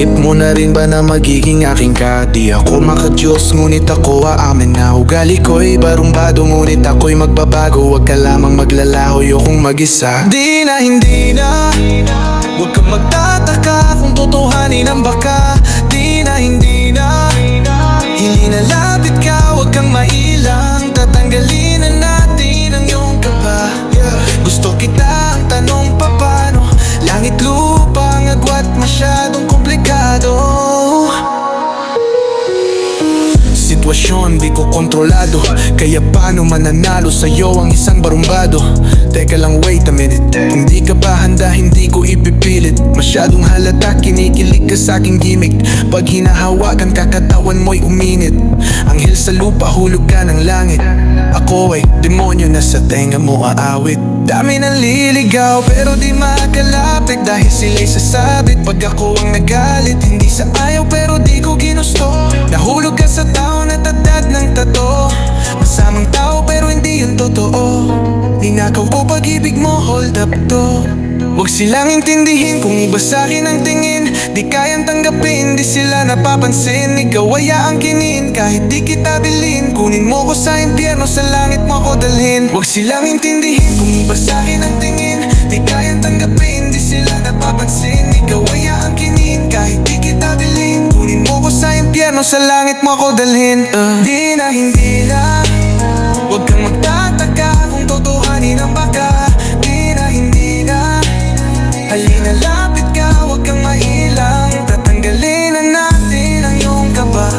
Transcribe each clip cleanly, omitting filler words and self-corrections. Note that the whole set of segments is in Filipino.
Isip mo na rin ba na magiging aking ka? Di ako makadiyos ngunit ako aamin na ugali ko'y barumbado, ngunit ako'y magbabago. Huwag ka lamang maglalaho, ayokong mag-isa. Di na hindi na, huwag kang magtataka kung totohanin ang baka. Di na hindi na, hindi na lapit ka, huwag kang mailang. Tatanggalin na natin ang iyong kaba. Gusto kita, ang tanong pa paano? Langit lupa ang agwat, masyadong komplikado. Sitwasyon di ko kontrolado, kaya paano mananalo sa'yo ang isang barumbado? Teka lang, wait a minute. Hindi ka ba handa? Hindi ko ipipilit. Masyadong halata, kinikilig ka sa'king gimmick. Pag hinahawakan ka, katawan mo'y uminit. Anghel sa lupa, hulog ka ng langit. Ako ay demonyo na sa tenga mo aawit. Dami nang liligaw pero di makalapit, dahil sila'y sasabit pag ako ang nagalit. Hindi sa ayaw pero di ko ginusto. Nahulog ka sa tao na tatad ng tato. Masamang tao pero hindi yun totoo. Ninakaw ko pag-ibig mo, hold up to. Huwag silang intindihin kung iba sa'kin ang tingin. Di kayang tanggapin, di sila napapansin. Ikaw ay aangkinin kahit di kita bilhin. Kunin mo ko sa impyerno, sa langit mo ko dalhin. Huwag silang intindihin kung iba sa'kin ang tingin. Di kayang tanggapin, di sila napapansin. Ikaw ay aangkinin kahit di kita bilhin. Kunin mo ko sa impyerno, sa langit mo ko dalhin. Di na hindi na, huwag kang magtataka kung totohanin ang baka. Di na hindi na, halina lapit ka, huwag kang mailang. Tatanggalin na natin ang iyong kaba.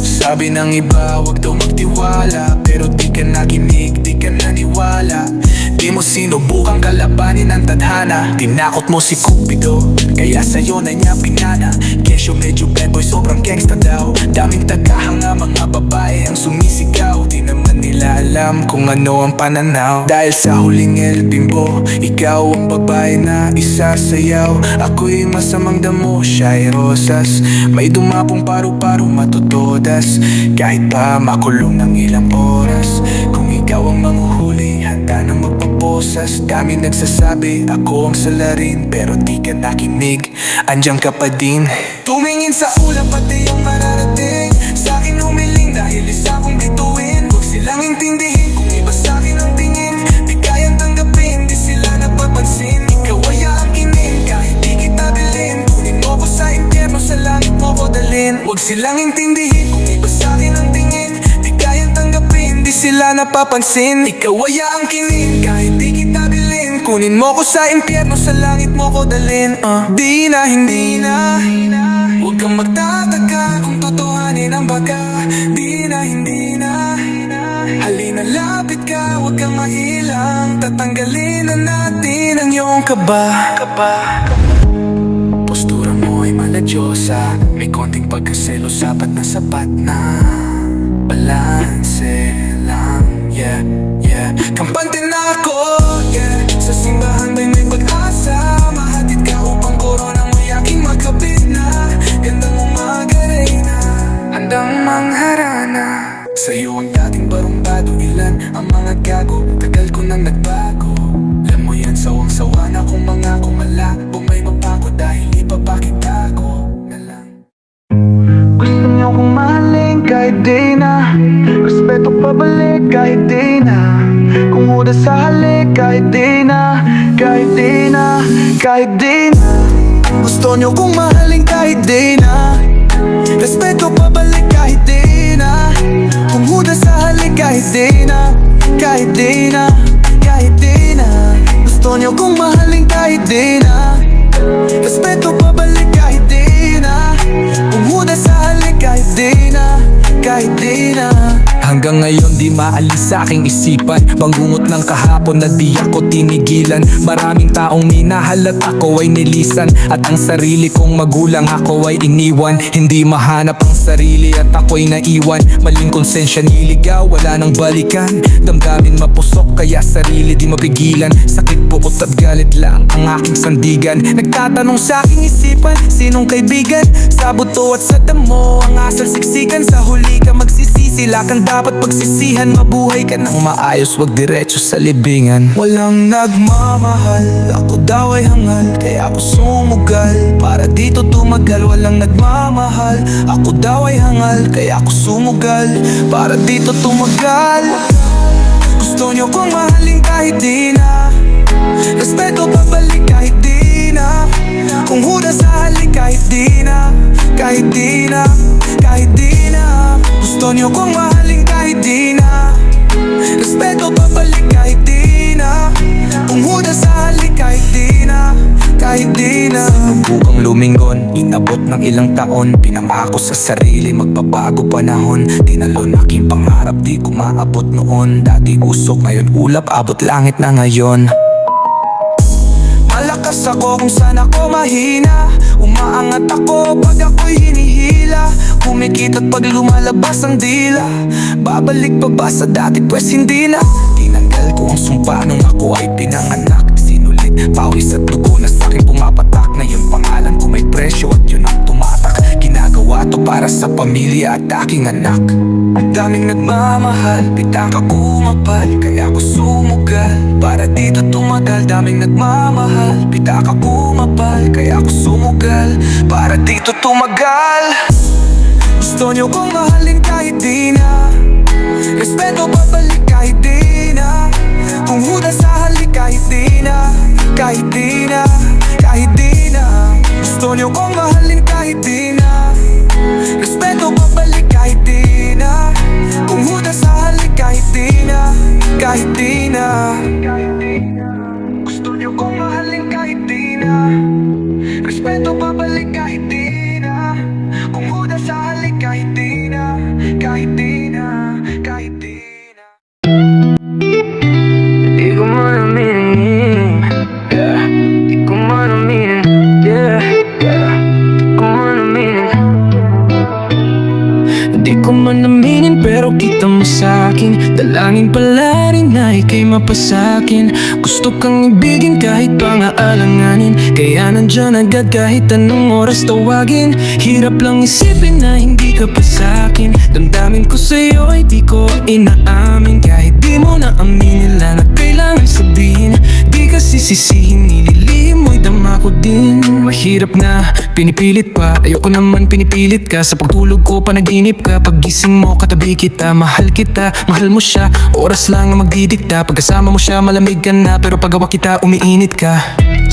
Sabi ng iba, huwag daw magtiwala, pero di ka nakinig, di ka naniwala. Di mo sinubukang kalabanin ang tadhana. Tinakot mo si Cupido, kaya sa'yo na niya pinana. Kesyo medyo bad boy, sobrang gangsta daw. Daming tagahanga, mga babae ang sumisigaw. Di naman nila alam kung ano ang pananaw. Dahil sa huling El Bimbo, ikaw ang babae na isasayaw. Ako'y masamang damo, siya'y rosas. May dumapong paru-paro matutodas. Kahit pa makulong ng ilang oras. Kung ikaw ang manghuhuli, handa na magpaposas. Dami nagsasabi, ako ang salarin, pero di ka nakinig, andyan ka pa din. Tumingin sa ulap, pati yung mararating. Sa'kin humiling dahil isa kong bituin. Huwag silang intindihin kung iba sa'kin ang tingin. Di kayang tanggapin, di sila napapansin. Ikaw ay aangkinin kahit di kita bilhin. Kunin mo ko sa impyerno, sa langit mo ko dalhin. Huwag silang intindihin kung iba sa'kin ang tingin. Di kayang tanggapin, di sila napapansin. Ikaw ay aangkinin kahit di kita bilhin. Kunin mo ko sa impyerno, sa langit mo ko dalhin. Di na hindi na, huwag kang magtataka kung totohanin ang baka. Di na hindi na, halina lapit ka, huwag kang mahilang. Tatanggalin na natin ang iyong kaba. Postura mo ay maladyosa, may konting pagkaselo, sapat na balanse lang, yeah. Kampante na ako, yeah. Sa simbahan may pag-asa. Mahatid ka upang korona mo'y aking magkapit na. Gandang umaga, Reyna, handang mangharana. Sa'yo ang dating barumbado, ilan ang mga gago. Tagal ko nang nagbago. Alam mo yan, sawang-sawa na kung mga kumalabo. May mapako dahil ipapakitago na lang. Gusto niyo kong mahalin kahit di na. Respeto pabalik kahit di na. Kung huda sa halik kahit di na. Kahit di na, kahit di na. Gusto niyo kong mahalin kahit di na. Respeto pabalik kahit di na. Kung huda sa halik kahit di na. Kahit di na, kahit di na. Gusto niyo kong mahalin kahit di na. Respeto pabalik kahit di na. Kung huda sa halik kahit di na. Kahit di na. Hanggang ngayon di maalis sa aking isipan. Bangungot ng kahapon na di ako tinigilan. Maraming taong minahal at ako ay nilisan. At ang sarili kong magulang ako ay iniwan. Hindi mahanap ang sarili at ako'y naiwan. Maling konsensya niligaw, wala nang balikan. Damdamin mapusok kaya sarili di mapigilan. Sakit bukot at galit lang ang aking sandigan. Nagtatanong sa aking isipan, sinong kaibigan? Sa buto at sa damo ang asal siksikan. Sa huli ka magsisisi sila kang dapat pagsisihan. Mabuhay ka ng maayos, wag diretso sa libingan. Walang nagmamahal, ako daw ay hangal, kaya ako sumugal para dito tumagal. Walang nagmamahal, ako daw ay hangal, kaya ako sumugal para dito tumagal. Gusto nyo kong mahalin kahit di na, respeto babalik kahit di na, kung huda sa halik kahit di na, kahit di na, kahit di na. Gusto nyo kong mahalin kahit di na, respeto babalik kahit di na, kung huda sa halik kahit di na, kahit di na. Bukang lumingon, inabot ng ilang taon, pinangako sa sarili magbabago panahon. Tinalon aking pangarap, di ko maabot noon. Dati usok, ngayon ulap, abot langit na ngayon. Malakas ako kung saan ako mahina, umaangat ako pag ako'y hinihila. Kumikita't pag lumalabas ang dila, babalik pa ba sa dati? Pwes hindi na. Tinanggal ko ang sumpa nung ako ay pinanganak. Sinulit, pawis at dugo na sa'kin pumapatak. Na yung pangalan ko may presyo at yun ang tumatak. Ginagawa to para sa pamilya at aking anak. Daming nagmamahal, pitaka kumapal, kaya ako sumugal para dito tumagal. Daming nagmamahal, pitaka kumapal, kaya ako sumugal para dito tumagal. Gusto nyo kong mahalin kahit di na, respeto babalik kahit di na, kung huda sa halik kahit di na, kahit di na, kahit di na. Gusto nyo kong mahalin kahit di na, respeto babalik kahit di na, kung huda sa halik kahit di na, kahit di na. Gusto nyo kong mahalin kahit di na, respeto babalik kahit di na, kung huda sa halik kahit di na, kahit di na, kahit di na. Di ko man aminin, yeah. Di ko man aminin, yeah, yeah. Di ko man aminin. Di ko man aminin pero kita mo sa'kin. Dalangin pala rin na ika'y mapasakin. Gusto kang ibigin kahit pa nga alanganin, kaya nandyan agad kahit anong oras tawagin. Hirap lang isipin na hindi ka pa sa'kin. Damdamin ko sa'yo ay di ko inaamin. Kahit di mo na aminin lang na kailangan sabihin. Di ka sisisihin, nililihim mo'y dama ko din. Mahirap na, pinipilit pa. Ayoko naman pinipilit ka. Sa pagtulog ko panaginip ka, paggising mo katabi kita. Mahal kita, mahal mo siya, oras lang na magdidikta. Pagkasama mo siya malamig ka na, pero paggawa kita umiinit ka.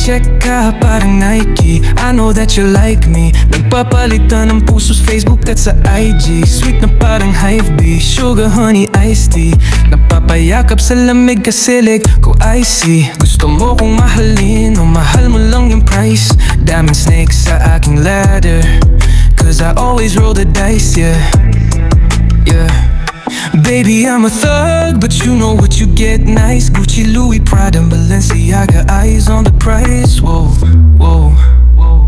Check ka parang Nike, I know that you like me. Nagpapalitan ng pusos Facebook at sa IG. Sweet na parang Hive bee, sugar honey iced tea. Napapayakap sa lamig kasilig ko I see. Gusto mo kong mahalin o mahal mo lang yung price. Daming snakes sa aking ladder, cause I always roll the dice, yeah, yeah. Baby, I'm a thug, but you know what you get nice. Gucci, Louis, Prada, and Balenciaga, eyes on the price. Whoa, whoa, whoa.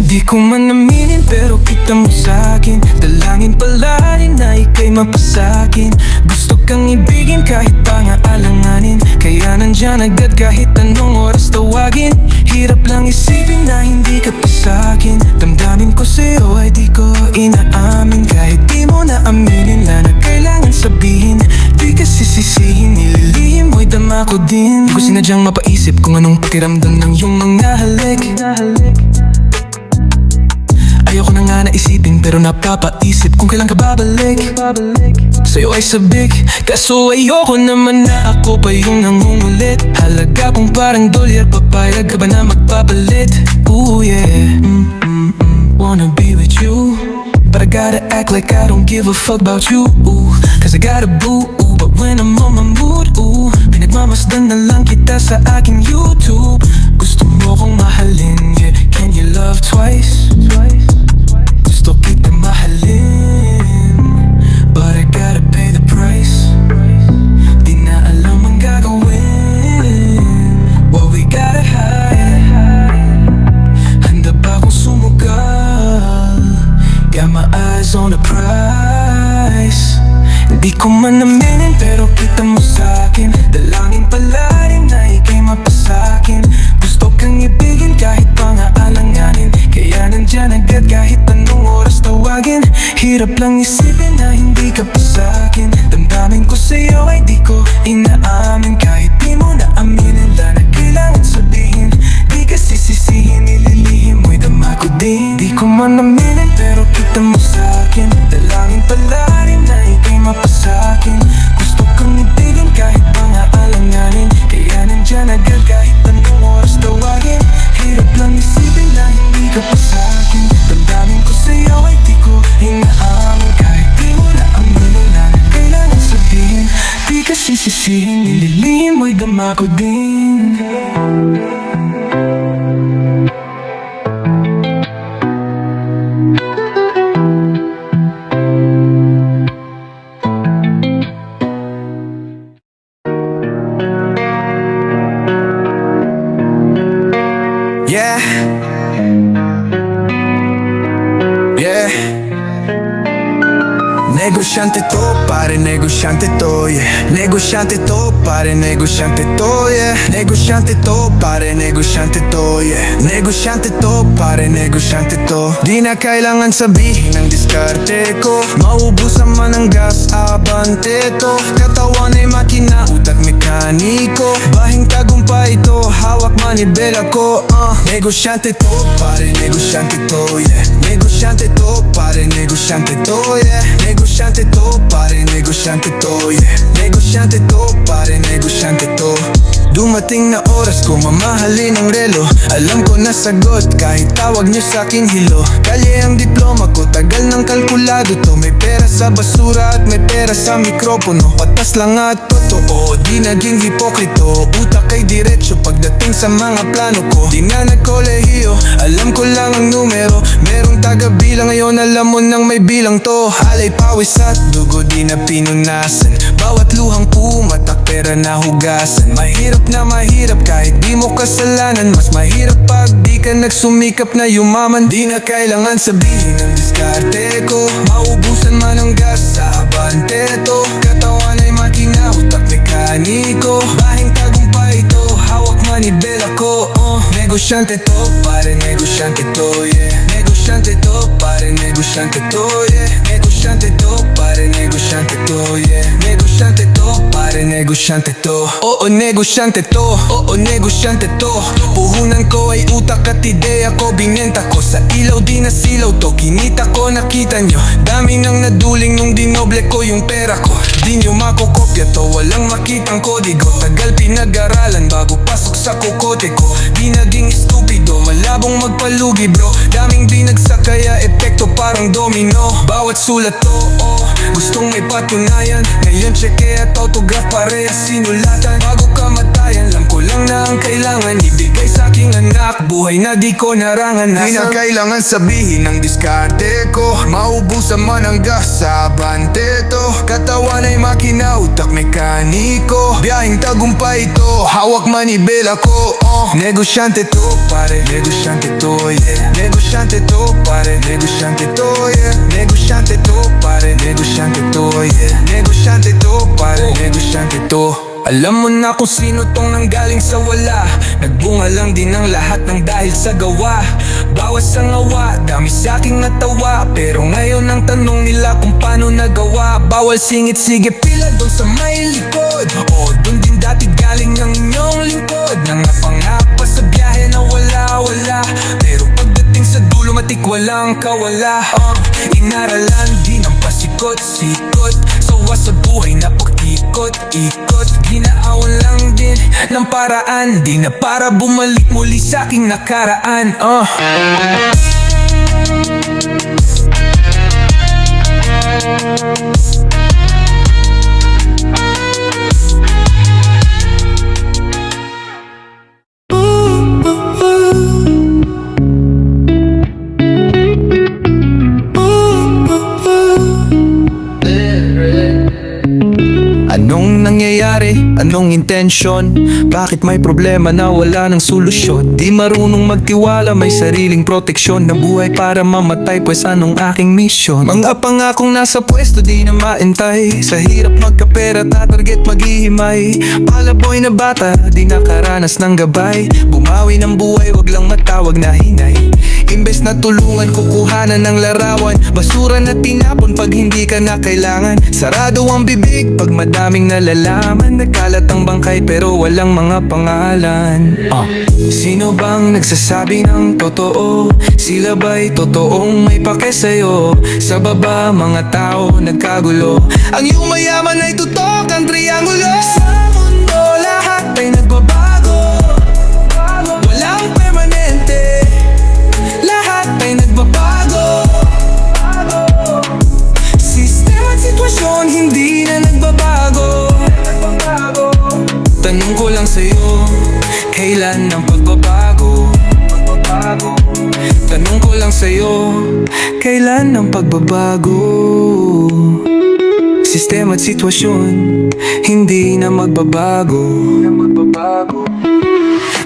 Di ko man aminin pero kita mo sa'kin. Dalangin pala rin na ika'y mapasakin. Gusto kang ibigin kahit pa nga alanganin, kaya nandyan agad kahit anong oras tawagin. Hirap lang isipin na hindi ka pa sa'kin. Damdamin ko sa'yo ay di ko inaamin. Kahit di mo na aminin lang na kailangan sabihin. Di ka sisisihin, nililihim mo'y dama ko din. Di ko sinadyang mapaisip kung anong pakiramdam ng iyong mga halik. Ayoko na nga naisipin pero napapaisip kung kailan ka babalik. Sa'yo ay sabik, kaso ayoko naman na ako pa yung nangungulit. Halaga kong parang dolyar, papayag ka ba na magpapalit? Ooh yeah, wanna be with you, but I gotta act like I don't give a fuck about you. Ooh, cause I got a boo, ooh, but when I'm on my mood, ooh, pinagmamasdan na lang kita sa aking YouTube. Gusto mo kong mahalin, yeah, can you love twice? Gusto kita mahalin, but I gotta pay the price. Di na alam ang gagawin, what we gotta hide. Handa ba akong sumugal? Got my eyes on the prize. Di ko man aminin pero kita mo sa'kin. Dalangin pala rin na ika'y mapasakin. Gusto kang ibigin kahit pa nga alanganin, kaya nandyan agad kahit anong oras tawagin. Hirap lang isipin na hindi ka pa sa'kin. inaamin kahit di mo na aminin. La na kailangan sabihin, di ka sisisihin, nililihim mo'y dama ko din. Di ko man aminin pero kita mo sa'kin, dalangin pala rin na ika'y mapasakin. Gusto kang ibigin kahit mga alanganin, kaya nandyan agad kahit anong oras tawagin. Hirap lang isipin na hindi ka pa sa'kin, damdamin ko sa'yo ay di ko inaamin kahit di mo na aminin. Na kailangan sabihin, di ka sisisihin, nililihim mo'y dama ko din. Yeah. Yeah. Negosyante to, pare, negosyante to, yeah. Negosyante to, pare, negosyante to, yeah. Negosyante to, pare, negosyante to, yeah. Negosyante to, pare, negosyante to. Di na kailangan sabihin ang diskarte ko, maubusan man ang gas, abante to. Katawan ay makina, utak mekaniko, bahing tagumpay ito, hawak manibela ko, Negosyante to, pare, negosyante to, yeah. Negosyante to, pare, negosyante to, yeah. Negosyante to, pare, negosyante to, yeah. Negosyante to, pare, negosyante to. Dumating na oras ko mamahalin ang relo, alam ko na sagot kahit tawag niyo sa'king hilo. Kalye ang diploma ko, tagal ng kalkulado to. May pera sa basura at may pera sa mikropono. Patas lang at totoo, di naging hipokrito. Utak ay diretso pagdating sa mga plano ko. Di na nagkolehiyo, alam ko lang ang numero. Merong taga-bilang ngayon, alam mo nang may bilang to. Halay pawis at dugo, di na pinunasan. Bawat luhang pumatak, pera na hugasan. Mahirap na mahirap kahit di mo kasalanan. Mas mahirap pag di ka nagsumikap na yumaman. Di na kailangan sabihin ang diskarte ko, maubusan man ang gas sa abante to. Katawan ay makina, utak mekaniko, bahing tagumpay ito, hawak manibela ko, Negosyante to, pare, negosyante to, yeah. Negosyante to, pare, negosyante to, yeah. Negosyante to, pare, negosyante to, yeah. Negosyante to, pare, negosyante to. Oo, negosyante to, oo, negosyante to. Puhunan ko ay utak at ideya ko, binenta ko sa ilaw, di na silaw to. Kinita ko, nakita nyo, dami nang naduling nung dinoble ko yung pera ko. Di nyo makokopya to, walang makitang kodigo. Tagal pinag-aralan bago pasok sa kukote ko. Di naging stupido, malabong magpalugi bro. Daming binagsak kaya epekto parang domino. Bawat sulat to, gustong may patunayan. Ngayon cheque at autograph parehas sinulatan. Bago kamatayan, alam ko lang na ang kailangan ibigay sa aking anak, buhay na di ko narangan. Di na kailangan sabihin ang diskarte ko, maubusan man ang gas sa abante to. Katawan ay makina, utak mekaniko, biyahing tagumpay ito, hawak manibela ko, Negosyante to, pare, negosyante to, yeah. Negosyante to, pare, negosyante to, yeah. Negosyante to, pare, negosyante to, yeah. Negosyante to, pare, negosyante to. Alam mo na kung sino tong nanggaling sa wala. Nagbunga lang din ang lahat ng dahil sa gawa. Bawas ang awa, dami sa'king natawa. Pero ngayon ang tanong nila kung paano nagawa. Bawal singit, sige pila doon sa may likod. O doon din dati galing ang inyong lingkod. Nangapangapa sa biyahe na wala-wala. Pero pagdating sa dulo matik walang kawala. Inaralan din ang pasikot-sikot. Sawa sa buhay na pag-ikot-ikot. Ginaawan lang din ng paraan, di na para bumalik muli sa'king nakaraan. Anong nangyayari? Anong intensyon? Bakit may problema na wala ng solusyon? Di marunong magtiwala, may sariling proteksyon. Nabuhay para mamatay, pues anong aking misyon? Mga pangakong nasa pwesto di na maintay. Sa hirap magkapera, tatarget maghihimay. Palaboy na bata, di nakaranas ng gabay. Bumawi ng buhay, wag lang matawag na hinay. Imbes na tulungan, kukuhanan ng larawan. Basura na tinapon pag hindi ka na kailangan. Sarado ang bibig pag madaming nalalaman. Nagkalat ang bangkay pero walang mga pangalan. Sino bang nagsasabi ng totoo? Sila ba'y totoong may pake sa'yo? Sa baba mga tao nagkagulo. Ang iyong mayaman ay tutok ang triangulo. Sa mundo lahat ay nagbabago. Walang permanente, lahat ay nagbabago. Sistema at sitwasyon hindi na nagbabago. Tanong ko lang sa'yo, kailan ang pagbabago? Tanong ko lang sa'yo, kailan ang pagbabago? Sistema at sitwasyon hindi na magbabago.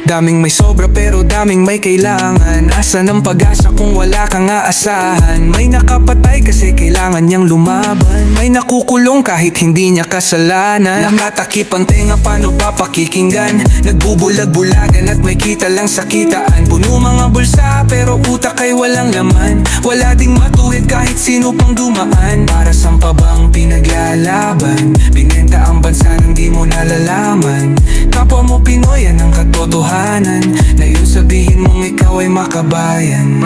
Daming may sobra pero daming may kailangan. Asan ang pag-asa kung wala kang aasahan? May nakapatay kasi kailangan niyang lumaban. May nakukulong kahit hindi niya kasalanan. Nakatakip ang tenga, paano pa pakikinggan? Nagbubulag-bulagan at may kita lang sa kitaan. Puno mga bulsa pero utak ay walang laman. Wala ding matuwid kahit sino pang dumaan. Para saan pa bang pinaglalaban? Binenta ang bansa nang di mo nalalaman. Kapwa mo Pinoy, yan ang katotohanan. Na yun sabihin mong ikaw ay makabayan.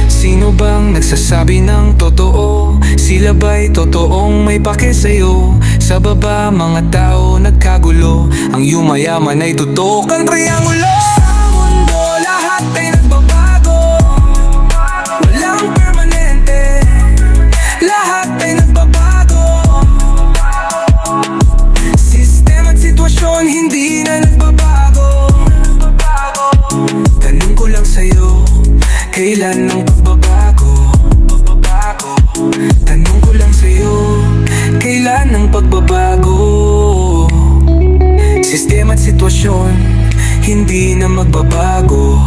Sino bang nagsasabi ng totoo? Sila ba'y totoong may pake sa'yo? Sa baba mga tao nagkagulo. Ang yumayaman ay tutok ang triangulo. Sa mundo lahat ay nagbabago. Walang permanente, lahat ay nagbabago. Sistema at sitwasyon hindi na nagbabago. Tanong ko lang sa'yo, kailan ang pagbabago? Tanong ko lang sa'yo, kailan ang pagbabago? Sistema at sitwasyon hindi na magbabago.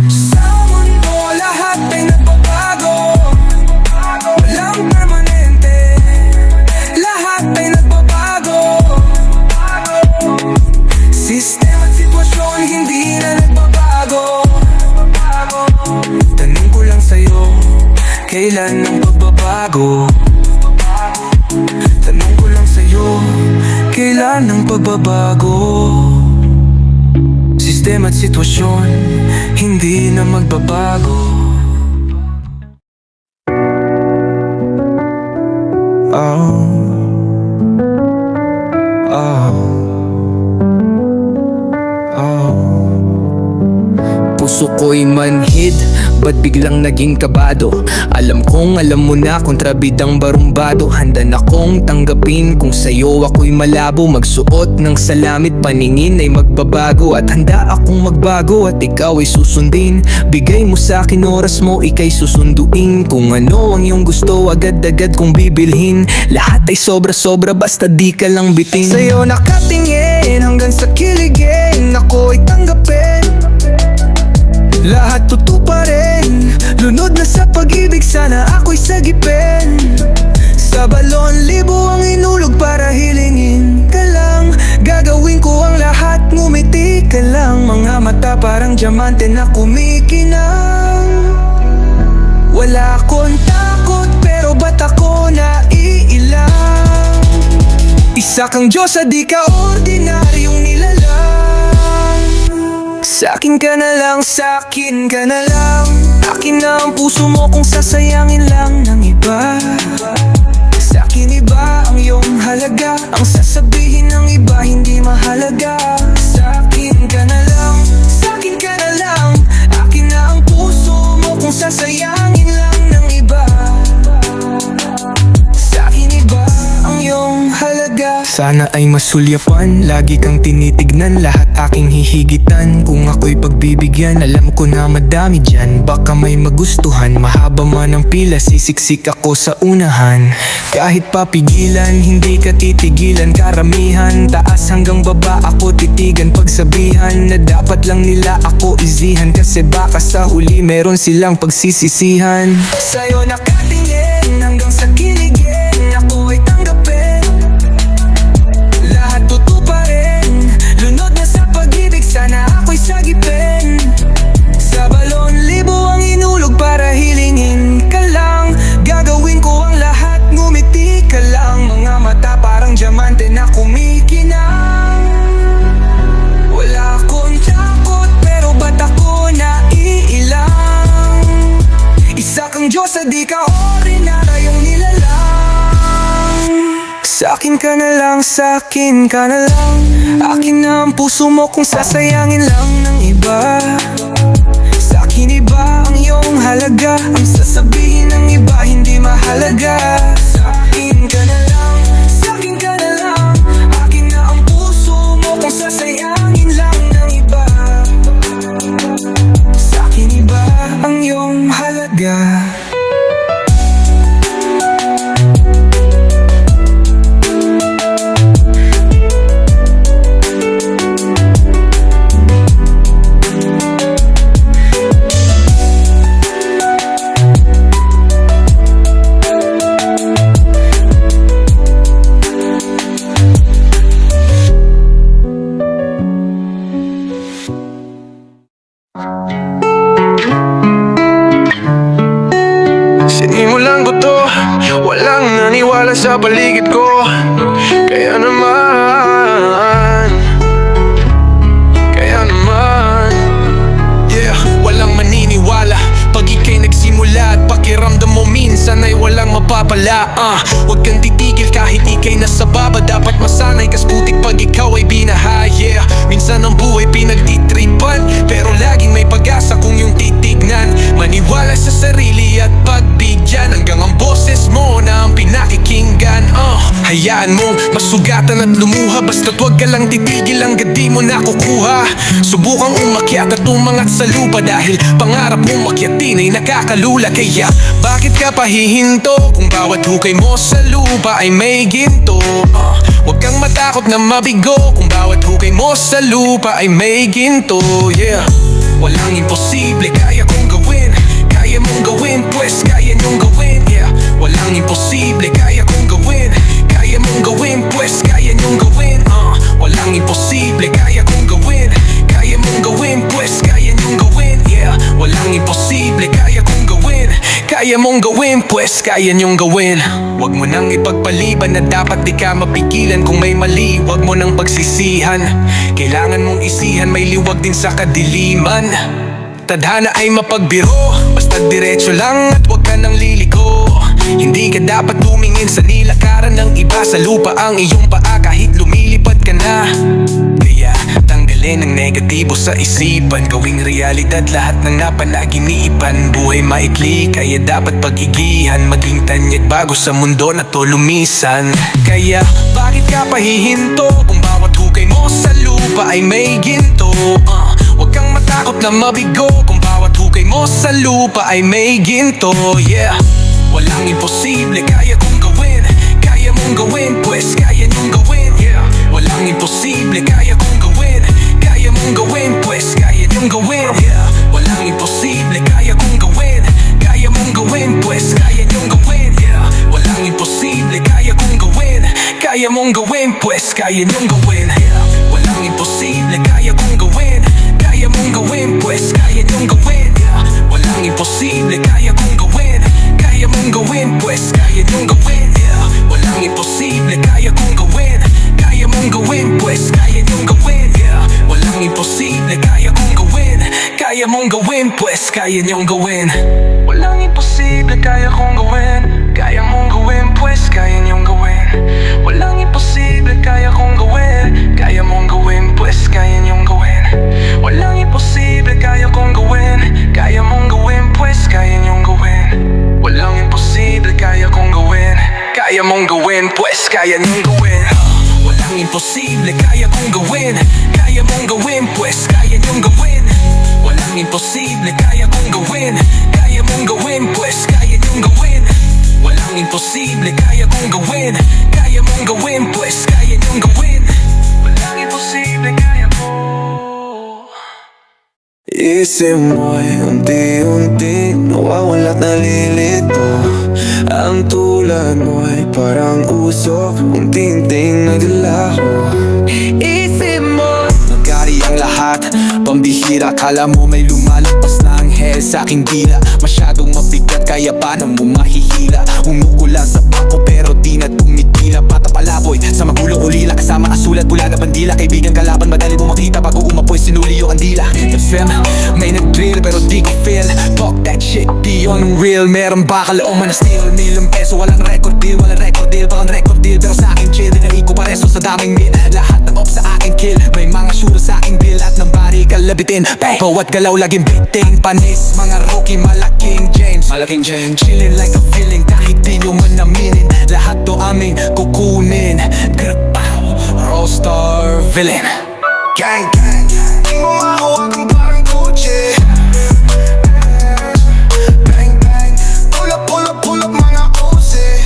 Sa mundo lahat ay nagbabago. Walang permanente, lahat ay nagbabago. Sistema at sitwasyon hindi na nagbabago. Tanong ko lang sa'yo, kailan ang pagbabago? Tanong ko lang sa'yo, kailan ang pagbabago? Sistema at sitwasyon hindi na magbabago. Puso ko'y manhid, ba't biglang naging kabado? Alam kong alam mo na kontrabidang barumbado. Handa na kong tanggapin kung sa'yo ako'y malabo. Magsuot ng salamit, paningin ay magbabago. At handa akong magbago at ikaw ay susundin. Bigay mo sa'kin oras mo, ika'y susunduin. Kung ano ang iyong gusto, agad-agad kong bibilhin. Lahat ay sobra-sobra basta di ka lang bitin. Sa'yo nakatingin hanggang sa kiligin, ako'y tanggapin. Lahat tutuparin, lunod na sa pag-ibig, sana ako'y sagipin. Sa balon, libo ang inulog para hilingin ka lang. Gagawin ko ang lahat, ngumiti ka lang. Mga mata parang diamante na kumikinang. Wala akong takot pero ba't ako naiilang? Isa kang Diyos at di ka ordinaryong nilalang. Sa'kin ka na lang, sa'kin ka na lang. Akin na ang puso mo kung sasayangin lang ng iba. Sa'kin iba ang iyong halaga. Ang sasabihin ng iba hindi mahalaga. Sa'kin ka na lang, sa'kin ka na lang. Akin na ang puso mo kung sasayangin lang ng iba. Sa'kin iba ang iyong halaga. Sana ay masulyapan, lagi kang tinitignan, lahat aking hihigitan. Kung ako'y pagbibigyan, alam ko na madami dyan, baka may magustuhan. Mahaba man ang pila, sisiksik ako sa unahan. Kahit papigilan, hindi ka titigilan. Karamihan, taas hanggang baba ako titigan. Pagsabihan na dapat lang nila ako izihan, kasi baka sa huli meron silang pagsisisihan. Sa'yo nakatingin hanggang sa kiligin, ako ay tanggapin. Lahat tutuparin, lunod na sa pag-ibig, sana ako'y sagipin. Sa balon libo ang inulog para hilingin ka lang. Gagawin ko ang lahat, ngumiti ka lang. Mga mata parang diamante na kumikinang. Wala akong takot, pero ba't ako naiilang? Isa kang Diyos at di ka ordinaryong nilalang. Sa'kin ka na lang, sa'kin ka na lang. Akin na ang puso mo kung sasayangin lang ng iba. Sa'kin iba ang iyong halaga, ang sasabihin ng iba hindi mahalaga. Sa'kin ka na lang, sa'kin ka na lang. Akin na ang puso mo kung sasayangin lang ng iba. Sa'kin iba ang iyong halaga. Sinimulan ko to, walang naniwala sa paligid ko. Kaya naman, yeah, walang maniniwala pag ika'y nagsimula at pakiramdam mo minsan ay walang mapapala. Huwag kang titigil kahit ika'y nasa baba, dapat masanay kas putik pag ikaw ay binaha. Yeah, minsan ang buhay pinagtitripan, pero laging may pag-asa kung yung titignan. Maniwala sa sarili at pagbigyan, hanggang ang boses mo na ang pinakikinggan. Hayaan mo masugatan at lumuha, basta't huwag ka lang titigil hanggang di mo nakukuha. Subukang umakyat at umangat sa lupa, dahil pangarap mong makyatin ay nakakalula. Kaya bakit ka pahihinto kung bawat hukay mo sa lupa ay may ginto? Huwag kang matakot na mabigo kung bawat hukay mo sa lupa ay may ginto. Yeah, walang imposible, kaya kong gawin. Kaya mong gawin, pues kaya niyong gawin. Yeah, walang imposible, kaya kong gawin. Kaya mong gawin, pues kaya niyong gawin. Walang imposible, kaya kong gawin. Kaya mong gawin, pues kaya niyong gawin. Yeah, walang imposible, kaya kong gawin. Kaya mong gawin, pues kaya niyong gawin. Huwag mo nang ipagpaliban na dapat di ka mapigilan. Kung may mali, huwag mo nang pagsisihan. Kailangan mong isihan, may liwag din sa kadiliman. Tadhana ay mapagbiro, basta diretso lang at huwag ka nang liliko. Hindi ka dapat tumingin sa nilakaran ng iba. Sa lupa ang iyong paa kahit lumilipad ka na. Kaya tanggalin ang negatibo sa isipan, gawing realidad lahat ng napanaginipan. Buhay maikli, kaya dapat pag-igihan, maging tanyag bago sa mundo na to lumisan. Kaya bakit ka pahihinto kung bawat hukay mo sa lupa ay may ginto? Huwag kang matakot na mabigo kung bawat hukay mo sa lupa ay may ginto. Yeah, walang imposible, kaya kong gawin. Kaya mong gawin, pues kaya niyong gawin. Yeah, walang imposible, kaya kong gawin. Kaya mong gawin, pues kaya niyong gawin. Yeah, walang imposible, kaya kong gawin. Kaya mong gawin, pues kaya niyong gawin. Yeah, walang imposible, kaya kong gawin. Kaya mong gawin, pues kaya niyong gawin. Yeah, walang imposible, kaya kong gawin. Kaya mong gawin, pues kaya niyong gawin. Yeah, walang imposible, kaya kong gawin. Kaya mong gawin, pues kaya niyong gawin. Yeah, walang imposible, kaya kong gawin. Kaya mong gawin, pues kaya niyong gawin. Yeah, walang imposible, kaya kong gawin. Kaya mong gawin, pues kaya niyong gawin. Walang imposible, kaya kong gawin. Kaya mong gawin, pues kaya niyong gawin. Walang imposible, kaya kong gawin. Kaya mong gawin, pues kaya niyong gawin. Walang imposible, kaya kong gawin. Kaya mong gawin, pues kaya niyong gawin. Walang imposible, kaya kong gawin. Kaya mong gawin, pues kaya niyong gawin. imposible, kaya kong gawin. Kaya mong gawin, pues kaya niyong gawin. Walang imposible, kaya kong gawin. Kaya mong gawin, pues kaya niyong gawin. Walang imposible, kaya kong gawin. Kaya mong gawin, pues kaya niyong gawin. Walang imposible, kaya mo. Isip mo'y unti-unti nawawala't nalilito. Ang tulad mo'y parang usok, unti-unting naglaho. Isip mo nagkari ang lahat, pambihira. Kala mo may lumalagpas na anghel sa aking dila. Masyadong mabigat kaya paano mo mahihila. Umukula sa bako pero di na tumitila. Patapalaboy sa magulong ulila, kasama asulat pula na bandila. Kaibigan kalaban, madali mo makita bago umapoy sinuli yung andila. Nag-film, may nag-drill pero di ko feel. Talk that shit, di yun real. Meron ba kalaong manastil? Milyong peso, walang record deal. Walang record deal, parang record deal. Pero sa akin chill, dinari ko pareso sa daming meal. Lahat ng off sa akin kill. May mga shura sa aking bill at ng bari kalabitin. Bawat galaw laging biting. Panis, mga rookie, malaking James. Malaking James, chillin' like a feeling. Kahit di nyo man aminin, lahat to aming kukunin. Grapaw, all-star villain. Gang, gang, di mo mahawakan parang kotse. Bang, bang, pull up mga ose.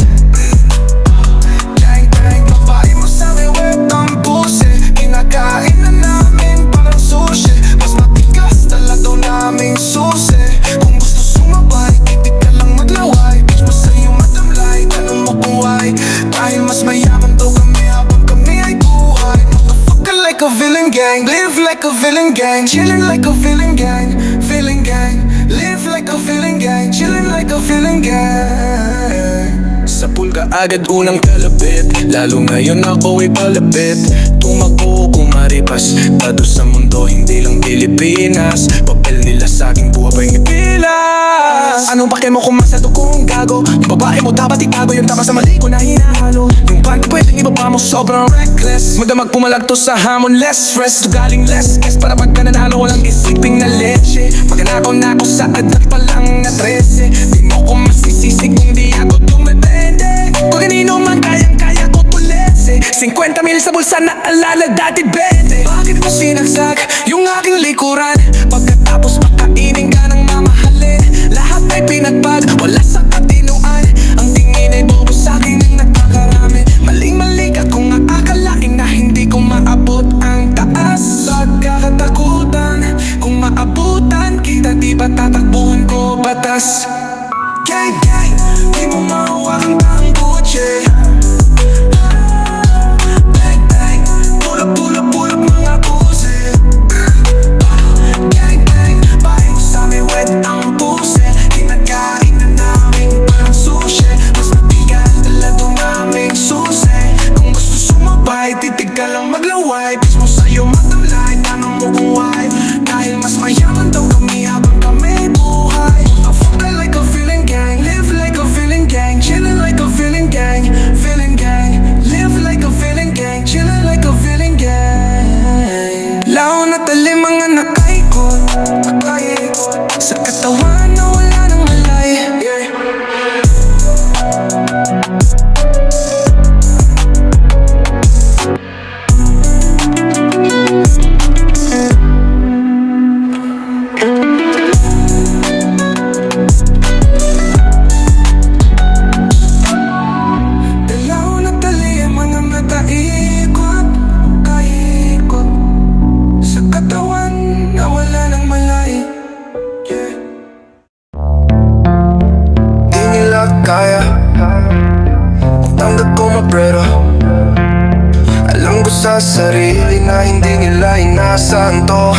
Gang, gang, babae mo sa may web ng pusi. Kinakain na namin parang sushi. Mas matigas dala daw naming susi. Kung gusto sumabay, titig ka lang maglaway. Bitch mo sa'yo madamlay, tanong mo kung why. Dahil mas mayaman daw kami habang kami ay buhay. Motherfucker like a villain gang, live like a villain gang, chillin' like a villain gang, villain gang. Live like a villain gang, chillin' like a villain gang. Sa pool ka agad unang kalabit, lalo ngayon ako'y palapit. Tumakbo kumaripas, dado sa mundo hindi lang Pilipinas. Papel nila sa aking buhay ngipilas. Anong pake mo kung masado kong gago? Yung babae mo dapat itago, yung tama sa mali ko na hinahalo. Yung pag pwedeng ibaba mo sobrang reckless. Magdamag pumalagto sa hamon, less stress. To galing less guess para pagka nanalo walang isiping na leche. Pagkanakaw na ako sa adat pa lang na 13. Di mo ko masisisi kung di ako dumepende. Kung kanino man kayang-kaya ko tulese. 50 mil sa bulsa na alala dati 20. Bakit mo sinagsak yung aking likuran? Pagkatapos pakainin ka ng mamahalin. Lahat ay pinagpag, wala sa katinuan. Ang tingin ay bobo sa'kin ang nagpakarami. Maling-mali ka kung aakalain na hindi ko maabot ang taas. Pagkakatakutan, kung maabutan kita di ba tatakbuhan ko batas? Gang, gang, di mo mahawakan parang kotse. Bang, bang, pull up mga ose. Gang, gang, bahay mo sa may wet ang pusi. Kinakain na namin parang sushi. Mas mabigat dala daw naming susi. Kung gusto sumabay, titig ka lang maglaway. Bitch mo sa'yo matamlay, tanong mo kung why. Dahil mas mayaman daw kami habang kami buhay. Motherfucker like a villain gang, live like a villain gang, chillin' like a villain gang, villain gang. Live like a villain gang, chillin' like a villain gang. Lao na tali mga nakaikot, sa katawan na wala nang malay. Dalaw na tali ang mga nataikot, kaikot, sa katawan na wala nang malay. Di nila kaya tanggap ko maprero. Alam ko sa sarili na hindi nila inasahan to.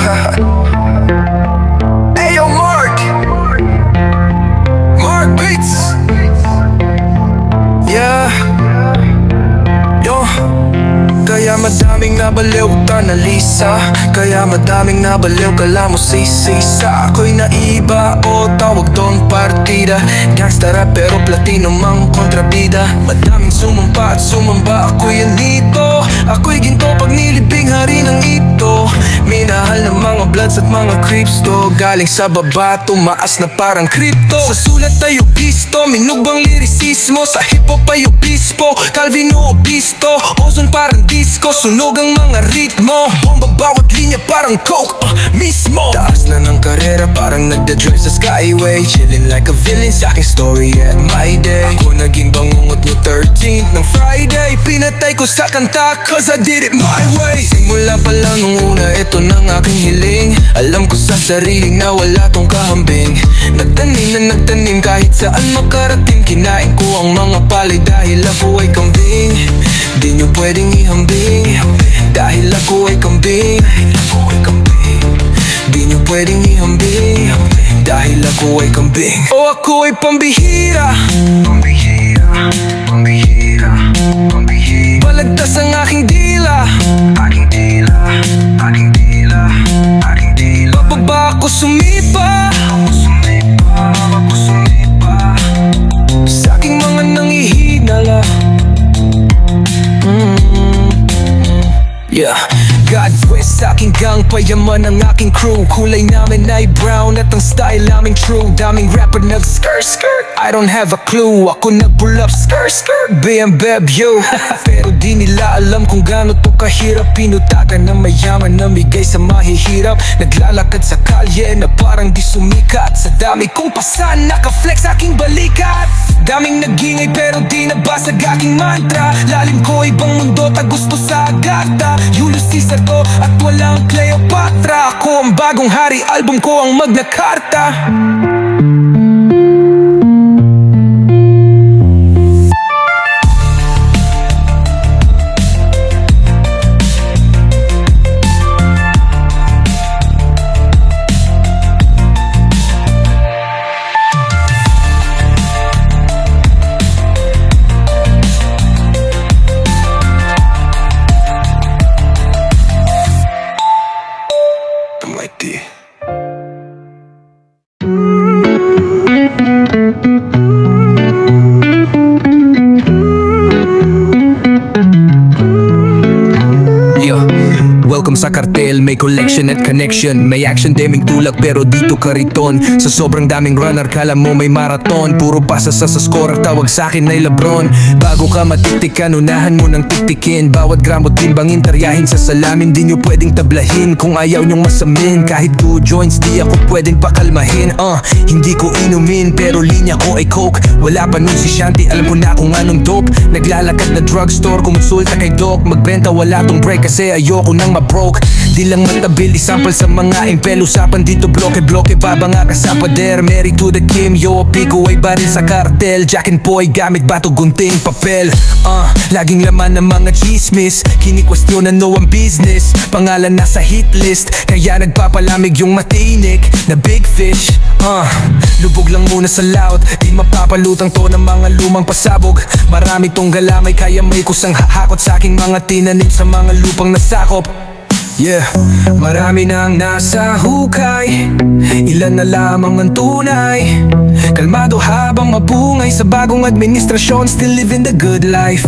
Ayo Mark Beats. Yeah. Yo. Kaya madaming nabaliw tanalisa. Kaya madaming nabaliw kala mo sisisa. Ako'y naiba o tawag doon partida. Gangsta rap pero platino mang kontrabida. Madaming sumumpa at sumamba ako'y anito. Ako'y ginto pag nilibing hari ng ito. Minahal ng mga bloods at mga creeps to. Galing sa baba, tumaas na parang crypto. Sa sulat ay obisto, minugbang lirisismo. Sa hip-hop ay obispo, Calvino obisto. Ozone parang disco, sunog ang mga ritmo. Bomba bawat linya parang coke, mismo. Taas na ng karera, parang nagda-drive sa skyway. Chillin' like a villain sa aking story at my day. Ako naging bangungot no 13th ng Friday. Pinatay ko sa kanta, cause I did it my way. Simula pa lang nung una, ito ng aking hiling. Alam ko sa sariling na wala tong kahambing. Nagtanim na nagtanim kahit saan makarating. Kinain ko ang mga palay dahil ako ay kambing. Di nyo pwedeng ihambing dahil ako ay kambing. Di nyo pwedeng ihambing dahil ako ay kambing. O ako ay pambihira, pambihira, pambihira, pambihira. Balagtas ang aking dila, aking dila, aking dila, aking dila. Bababa ako sumipa, ako sumipa, ako sumipa sa aking mga nangihinala. Yeah. God's West sa aking gang, payaman ang aking crew. Kulay namin ay brown at ang style namin true. Daming rapper nag-skirt. I don't have a clue. Ako nag-pull up skirt. BM yo. Pero di nila alam kung gaano to kahirap. Pinutagan ng mayaman, namigay sa mahihirap. Naglalakad sa kalye na parang di sumikat. Sa dami kong pasan, naka-flex aking balikat. Daming nagingay pero di nabasag aking mantra. Lalim ko ibang mundo, tagusto sa agata. Julius Caesar ko at walang Cleopatra. Ako ang bagong hari, album ko ang Magna Carta. Mighty. Welcome sa kartel, may collection at connection. May action, deming tulak pero dito kariton. Sa sobrang daming runner, kala mo may marathon. Puro pasa sa score, tawag sa'kin ay Lebron. Bago ka matitikan, unahan mo ng titikin. Bawat gramo timbangin, taryahin sa salamin. Di nyo pwedeng tablahin kung ayaw nyong masamin. Kahit 2 joints, di ako pwedeng pakalmahin. Hindi ko inumin, pero linya ko ay coke. Wala pa nun si Shanti, alam ko na kung anong dope. Naglalakad na drugstore, kumonsulta kay doc. Magbenta, wala tong break kasi ayoko nang broke. Di lang matabil, isample sa mga impel. Usapan dito bloke-bloke, babanga ka sa pader. Mary to the Kim, yo, pico ay baril sa kartel. Jack and Poy, gamit bato, gunting, papel. Laging laman ng mga chismis. Kinikwestiyonan no ang business. Pangalan nasa hit list, kaya nagpapalamig yung matinik na big fish. Lubog lang muna sa laut, di mapapalutang to ng mga lumang pasabog. Marami tong galamay, kaya may kusang hahakot sa aking mga tinanim sa mga lupang nasakop. Yeah, marami nang nasa hukay, ilan na lamang ang tunay. Kalmado habang mabungay sa bagong administrasyon, still living the good life.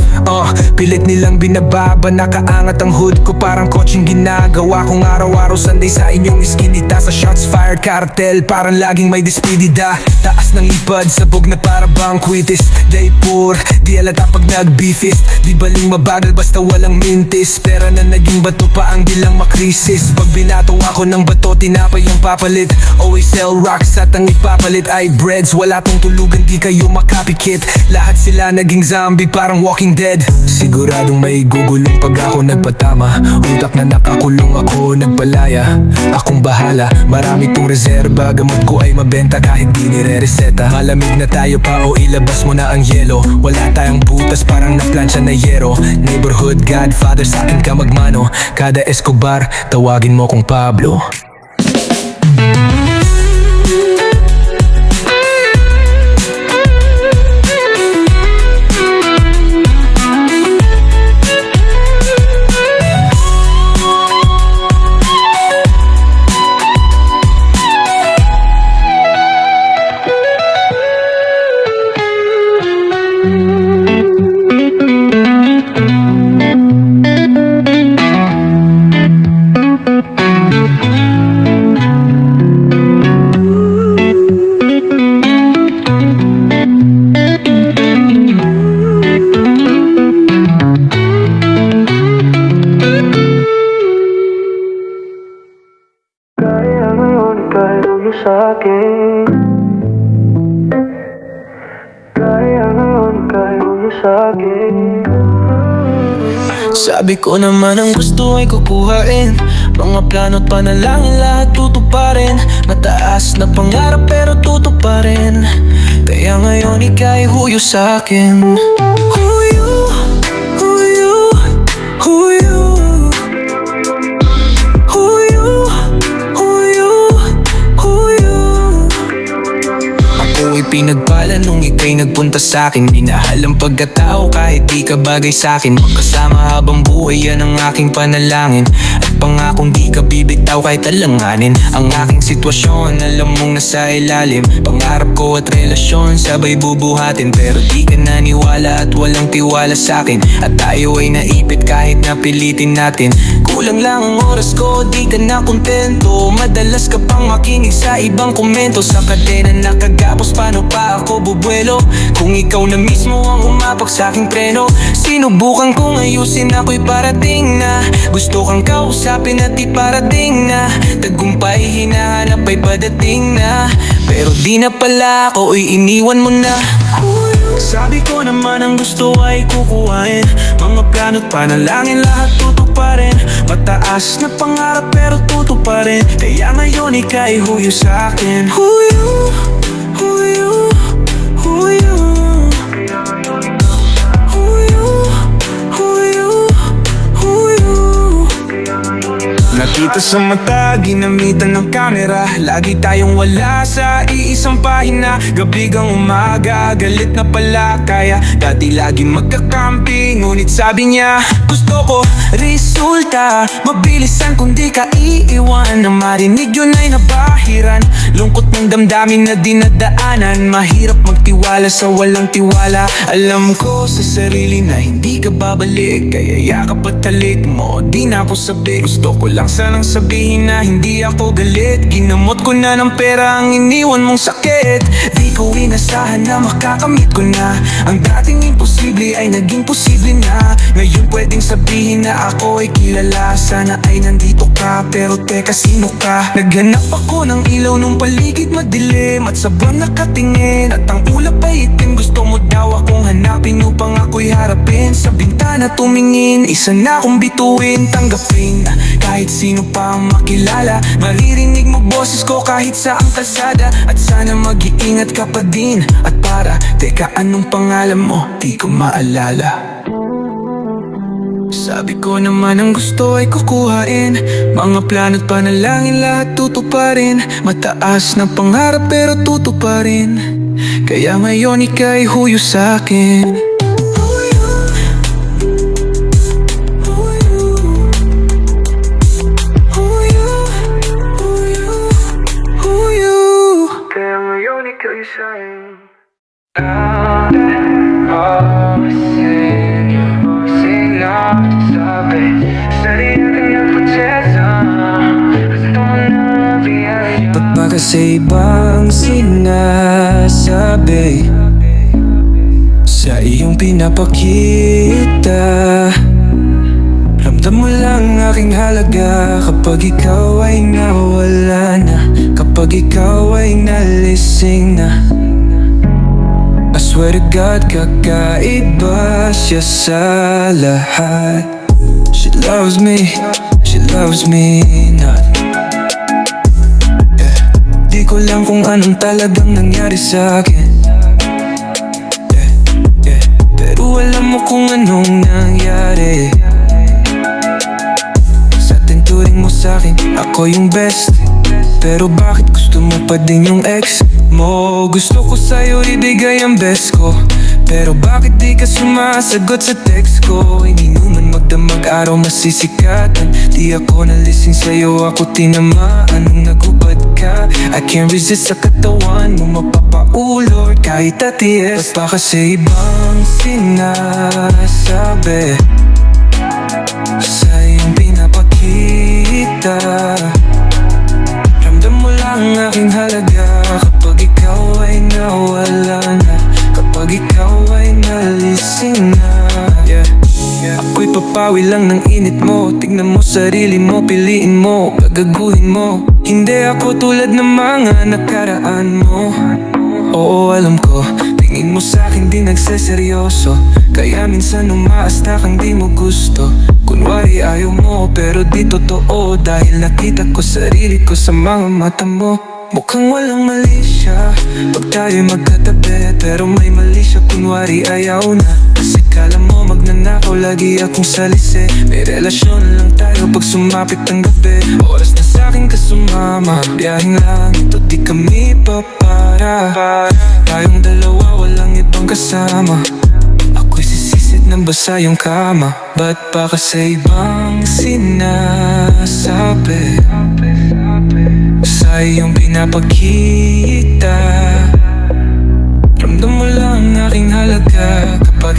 Pilit nilang binababa, nakaangat ang hood ko parang kotseng ginagawa kong araw-araw Sunday sa inyong iskinita. Sa shots fired cartel, parang laging may despedida. Taas ng lipad, sabog na para bang quitis. Day poor, di alata pag nag-beefist. Di baling mabagal basta walang mintis. Pera na naging bato pa ang dilang makrisis. Pag binatong ako ng bato, tinapay yung papalit. Always sell rocks at ang ipapalit ay breads. Wala tong tulugan, di kayo makapikit. Lahat sila naging zombie, parang Walking Dead. Siguradong may gugulong pag ako nagpatama. Utak na nakakulong ako, nagpalaya. Akong bahala, marami tong reserba. Gamot ko ay mabenta kahit di nire-reseta. Malamig na tayo pa o ilabas mo na ang yelo. Wala tayong butas, parang naplansya na yero. Neighborhood godfather, sa akin ka magmano. Kada Escobar, tawagin mo kong Pablo. huyo sa'kin. Sabi ko naman ang gusto ay kukuhain, mga plano at panalangin lahat tutuparin. Mataas na pangarap pero tutuparin, kaya ngayon ika'y huyo sa'kin. Huyo, huyo, huyo, huyo, huyo, huyo. Ako'y pinagpala nung ika'y nagpunta sa'kin. Minahal ang pagkatao kahit di ka bagay sa'kin. Magkasama habang buhay, yan ang aking panalangin. At pangakong di ka bibitaw kahit alanganin. Ang aking sitwasyon, alam mong nasa ilalim. Pangarap ko at relasyon, sabay bubuhatin. Pero di ka naniwala at walang tiwala sa'kin. At tayo ay naipit kahit napilitin natin. Kulang lang ang oras ko, di ka na kontento. Madalas ka pang makinig sa ibang komento. Sa kadena nakagapos, paano pa ako bubuelo? Kung ikaw na mismo ang umapak sa aking preno. Sinubukan kong ayusin, ako'y parating na. Gusto kang kausapin at di parating na. Tagumpay hinahanap ay padating na. Pero di na pala ako, iniwan mo na. Sabi ko naman ang gusto ay kukuhain, mga plano at panalangin lahat tutuparin. Mataas na pangarap pero tutuparin, kaya ngayon ika'y huyo sa'kin. Huyo, huyo, huyo, huyo, huyo, huyo. Nakita sa mata, ginamitan ng kamera. Lagi tayong wala sa iisang pahina. Gabi kang umaga, galit na pala. Kaya dati lagi magkakampi, ngunit sabi niya gusto ko resulta. Mabilisan kung di ka iiwan, na marinig yun ay nabahiran. Lungkot ng damdamin na dinadaanan. Mahirap magtiwala sa walang tiwala. Alam ko sa sarili na hindi ka babalik, kaya yakap at talik mo, di na ako sabi. Gusto ko lang sanang sabihin na hindi ako galit. Ginamot ko na ng pera ang iniwan mong sakit. Di ko inasahan na makakamit ko na. Ang dating imposible ay naging posible na. Ngayon pwedeng sabihin na ako ay kilala. Sana ay nandito ka, pero teka sino ka? Naghanap ako ng ilaw nung paligid madilim, at sa buwan nakatingin, at ang ulap ay itim. Gusto mo daw akong hanapin upang ako'y harapin. Sa bintana tumingin, isa na akong bituin. Tanggapin kahit sino pa ang makilala. Maririnig mo boses ko kahit sa ang kalsada. At sana mag-iingat ka pa din. At para, teka anong pangalan mo? Di ko maalala. Sabi ko naman ang gusto ay kukuhain, mga plano at panalangin lahat tutuparin. Mataas na pangarap pero tutuparin, kaya ngayon ika'y huyo sa'kin. Ba't ba kasi ibang sinasabi sa iyong pinapakita? Ramdam mo lang aking halaga kapag ikaw ay nawala na, kapag ikaw ay nalising na. I swear to God, kakaiba siya sa lahat. She loves me not. Di ko lang kung anong talagang nangyari sa'kin. Pero alam mo kung anong nangyari. Sa tinturing mo sa'kin, ako yung best. Pero bakit gusto mo pa din yung ex mo? Gusto ko sa'yo ibigay ang best ko, pero bakit di ka sumasagot sa text ko? Hindi naman magdamag araw masisikatan. Di ako nalising sa'yo, ako tinamaan nung nagubad ka. I can't resist sa katawan mo, mapapaulor kahit atiis. Ba't ba kasi ibang sinasabi sa iyong pinapakita? Ramdam mo lang aking halaga kapag ikaw ay nawala na, kapag ikaw ay nalising na. Ako'y papawi lang ng init mo. Tignan mo sarili mo, piliin mo, gagaguhin mo. Hindi ako tulad ng mga nakaraan mo. Oo, alam ko, Tingin mo sa'kin di nagseseryoso, kaya minsan umaasta kang di mo gusto. Kunwari ayaw mo pero di totoo, dahil nakita ko sarili ko sa mga mata mo. Mukhang walang mali siya pag tayo'y magkatabi, pero may mali siya kunwari ayaw na. Kasi kala mo magnanakaw, lagi akong salisi. May relasyon lang tayo pag sumapit ang gabi. Oras na sa'kin ka sumama, biyaheng lang ito, di kami papara. Tayong dalawa, walang ibang kasama. Ako'y sisisid ng basa yung kama. Ba't pa kasi ibang sinasabi sa iyong pinapakita? Ramdam mo lang ang aking halaga kapag